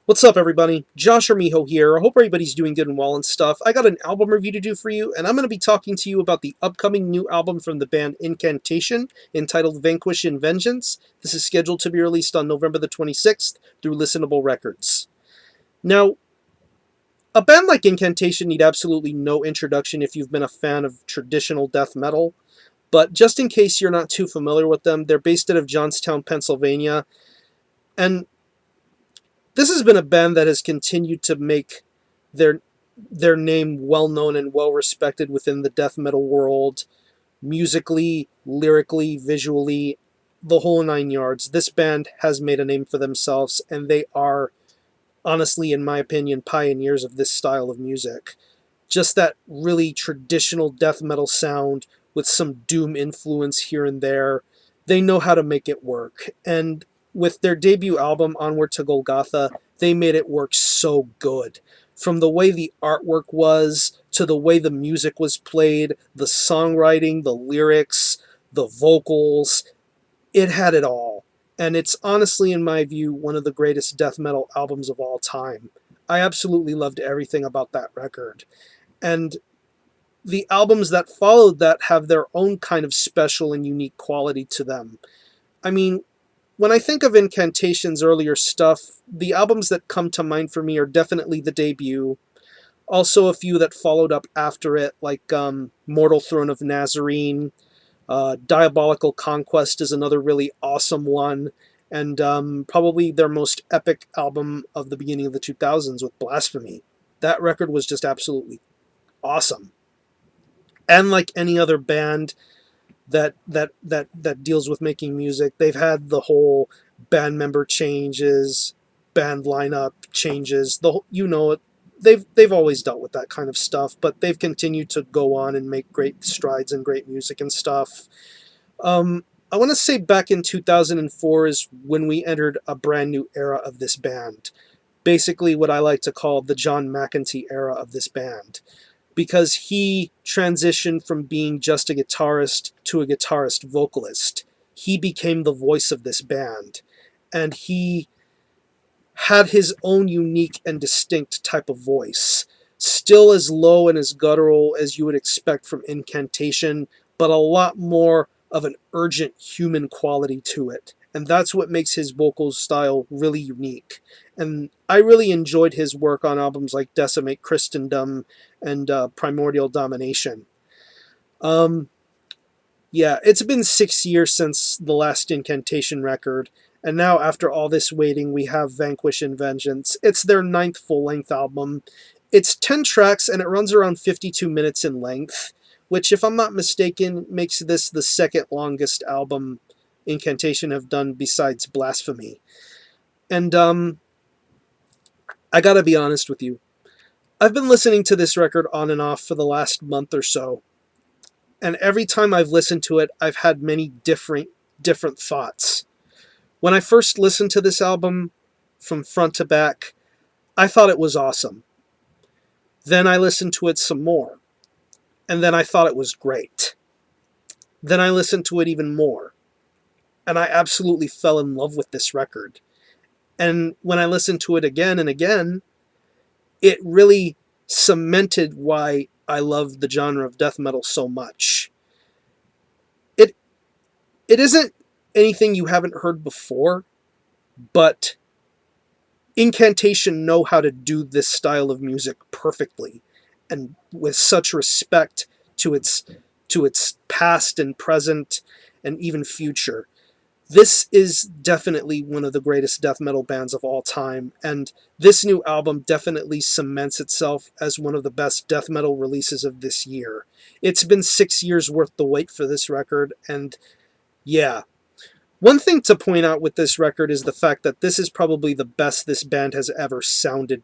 What's up, everybody? Josh or Miho here. I hope everybody's doing good and well and stuff. I got an album review to do for you, and I'm going to be talking to you about the upcoming new album from the band Incantation, entitled Vanquish In Vengeance. This is scheduled to be released on November the 26th through Listenable Records. Now, a band like Incantation need absolutely no introduction if you've been a fan of traditional death metal, but just in case you're not too familiar with them, they're based out of Johnstown, Pennsylvania, and this has been a band that has continued to make their their name well known and well respected within the death metal world, musically, lyrically, visually, the whole nine yards. This band has made a name for themselves, and they are, honestly, in my opinion, pioneers of this style of music. Just that really traditional death metal sound with some doom influence here and there. They know how to make it work. And with their debut album, Onward to Golgotha, they made it work so good. From the way the artwork was, to the way the music was played, the songwriting, the lyrics, the vocals, it had it all. And it's honestly, in my view, one of the greatest death metal albums of all time. I absolutely loved everything about that record. And the albums that followed that have their own kind of special and unique quality to them. I mean, when I think of Incantation's earlier stuff, the albums that come to mind for me are definitely the debut, also a few that followed up after it, like Mortal Throne of Nazarene, Diabolical Conquest is another really awesome one, and probably their most epic album of the beginning of the 2000s with Blasphemy. That record was just absolutely awesome. And like any other band that deals with making music, they've had the whole band member changes, band lineup changes. They've always dealt with that kind of stuff, but they've continued to go on and make great strides and great music and stuff. I want to say back in 2004 is when we entered a brand new era of this band. Basically, what I like to call the John McEntee era of this band, because he transitioned from being just a guitarist to a guitarist vocalist. He became the voice of this band, and he had his own unique and distinct type of voice. Still as low and as guttural as you would expect from Incantation, but a lot more of an urgent human quality to it. And that's what makes his vocal style really unique. And I really enjoyed his work on albums like Decimate Christendom and Primordial Domination. Um, yeah, it's been 6 years since the last Incantation record, and now after all this waiting, we have Vanquish In Vengeance. It's their ninth full-length album. It's 10 tracks, and it runs around 52 minutes in length, which, if I'm not mistaken, makes this the second longest album Incantation have done besides Blasphemy. And I gotta be honest with you. I've been listening to this record on and off for the last month or so, and every time I've listened to it, I've had many different thoughts. When I first listened to this album from front to back, I thought it was awesome. Then I listened to it some more, and then I thought it was great. Then I listened to it even more, and I absolutely fell in love with this record. And when I listened to it again and again, it really cemented why I love the genre of death metal so much. It it isn't anything you haven't heard before, but Incantation know how to do this style of music perfectly and with such respect to its past and present and even future. This is definitely one of the greatest death metal bands of all time, and this new album definitely cements itself as one of the best death metal releases of this year. It's been 6 years worth the wait for this record, and yeah. One thing to point out with this record is the fact that this is probably the best this band has ever sounded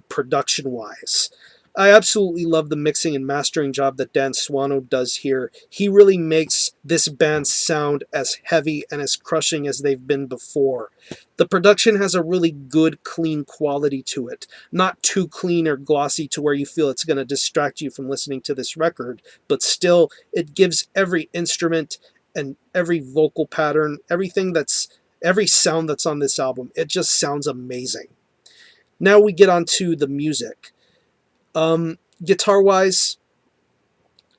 production-wise. I absolutely love the mixing and mastering job that Dan Swano does here. He really makes this band sound as heavy and as crushing as they've been before. The production has a really good, clean quality to it. Not too clean or glossy to where you feel it's going to distract you from listening to this record, but still, it gives every instrument and every vocal pattern, every sound that's on this album, it just sounds amazing. Now we get on to the music. Guitar wise,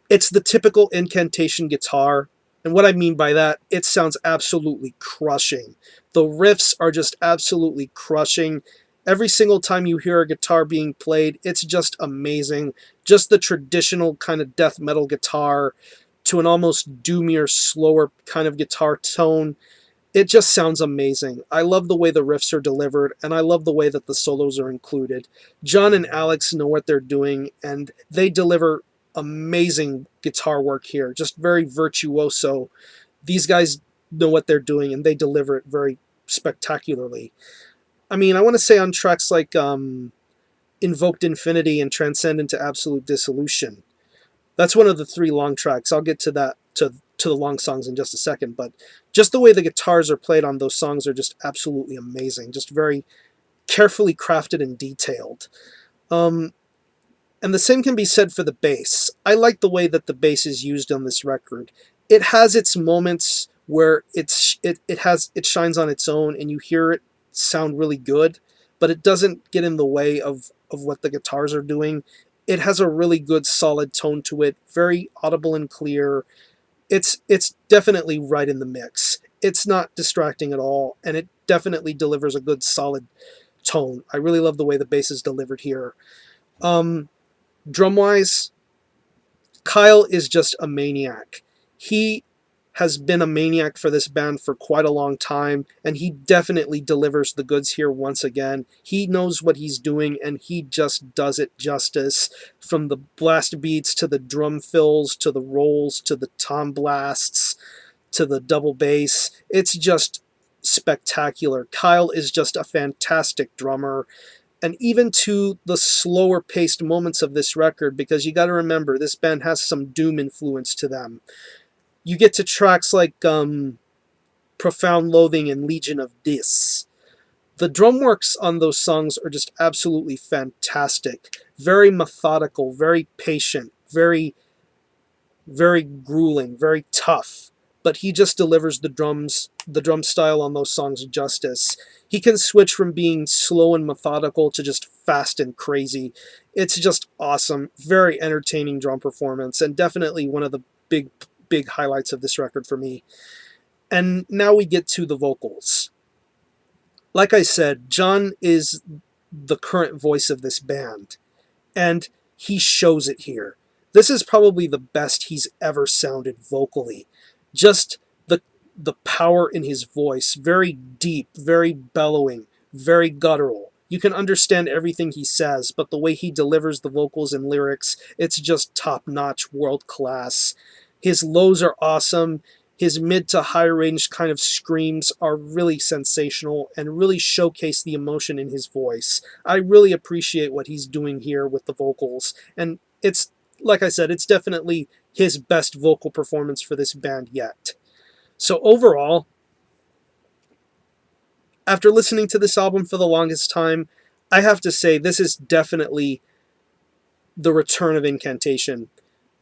it's the typical incantation guitar. And what I mean by that, it sounds absolutely crushing. The riffs are just absolutely crushing. Every single time you hear a guitar being played, it's just amazing. Just the traditional kind of death metal guitar to an almost doomier, slower kind of guitar tone. It just sounds amazing. I love the way the riffs are delivered, and I love the way that the solos are included. John and Alex know what they're doing, and they deliver amazing guitar work here. Just very virtuoso. These guys know what they're doing, and they deliver it very spectacularly. I mean, I want to say on tracks like Invoked Infinity and Transcend into Absolute Dissolution, that's one of the three long tracks. I'll get to that to the long songs in just a second, but just the way the guitars are played on those songs are just absolutely amazing. Just very carefully crafted and detailed. Um, and the same can be said for the bass. I like the way that the bass is used on this record. It has its moments where it shines on its own and you hear it sound really good, but it doesn't get in the way of what the guitars are doing. It has a really good solid tone to it, very audible and clear. It's definitely right in the mix. It's not distracting at all, and it definitely delivers a good solid tone. I really love the way the bass is delivered here. Um, Drum wise, Kyle is just a maniac. He has been a maniac for this band for quite a long time, and he definitely delivers the goods here once again. He knows what he's doing, and he just does it justice. From the blast beats to the drum fills to the rolls to the tom blasts to the double bass. It's just spectacular. Kyle is just a fantastic drummer. And even to the slower paced moments of this record, because you got to remember, this band has some doom influence to them. You get to tracks like Profound Loathing and Legion of Dis. The drum works on those songs are just absolutely fantastic. Very methodical, very patient, very grueling, very tough. But he just delivers the drum style on those songs justice. He can switch from being slow and methodical to just fast and crazy. It's just awesome. Very entertaining drum performance, and definitely one of the big highlights of this record for me. And now we get to the vocals. Like I said, John is the current voice of this band, and he shows it here. This is probably the best he's ever sounded vocally. Just the the power in his voice, very deep, very bellowing, very guttural. You can understand everything he says, but the way he delivers the vocals and lyrics, it's just top-notch, world class. His lows are awesome. His mid to high range kind of screams are really sensational and really showcase the emotion in his voice. I really appreciate what he's doing here with the vocals, and it's, like I said, it's definitely his best vocal performance for this band yet. So overall, after listening to this album for the longest time, I have to say this is definitely the return of Incantation.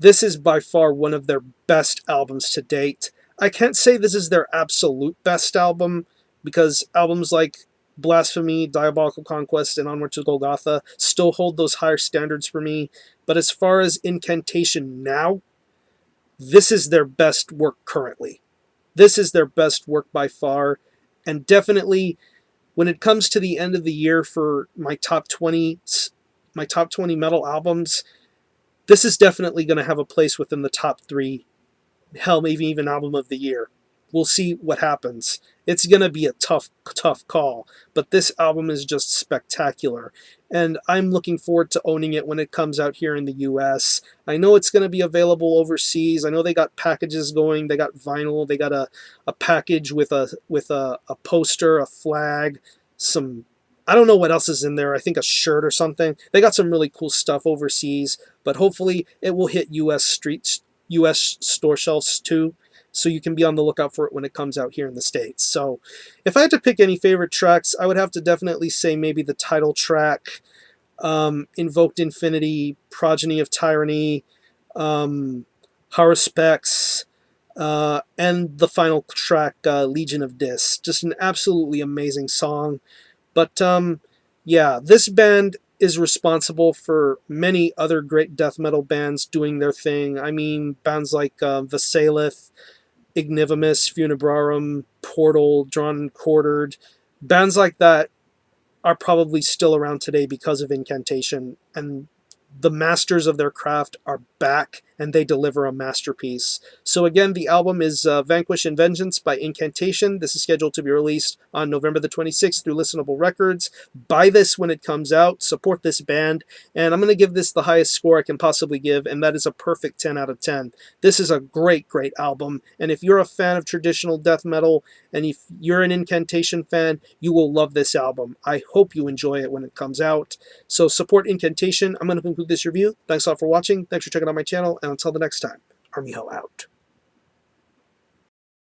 This is by far one of their best albums to date. I can't say this is their absolute best album, because albums like Blasphemy, Diabolical Conquest, and Onward to Golgotha still hold those higher standards for me. But as far as Incantation now, this is their best work currently. This is their best work by far, and definitely when it comes to the end of the year for my top 20 metal albums, this is definitely going to have a place within the top 3, hell, maybe even album of the year. We'll see what happens. It's going to be a tough call, but this album is just spectacular, and I'm looking forward to owning it when it comes out here in the US. I know it's going to be available overseas. I know they got packages going. They got vinyl. They got a package with a poster, a flag, some, I don't know what else is in there. I think a shirt or something. They got some really cool stuff overseas, but hopefully it will hit US store shelves too, so you can be on the lookout for it when it comes out here in the States. So if I had to pick any favorite tracks, I would have to definitely say maybe the title track, Invoked Infinity, Progeny of Tyranny, Haruspex, and the final track, Legion of Dis. Just an absolutely amazing song. But Yeah, this band is responsible for many other great death metal bands doing their thing. I mean, bands like Vasalith, Ignivimus, Funebrarum, Portal, Drawn and Quartered. Bands like that are probably still around today because of Incantation, and the masters of their craft are back and they deliver a masterpiece. So again, the album is Vanquish In Vengeance by Incantation. This is scheduled to be released on November the 26th through Listenable Records. Buy this when it comes out, support this band, and I'm going to give this the highest score I can possibly give, and that is a perfect 10 out of 10. This is a great, great album, and if you're a fan of traditional death metal, and if you're an Incantation fan, you will love this album. I hope you enjoy it when it comes out. So support Incantation. I'm going to conclude this review. Thanks all for watching. Thanks for checking out my channel. And until the next time, Armijo out.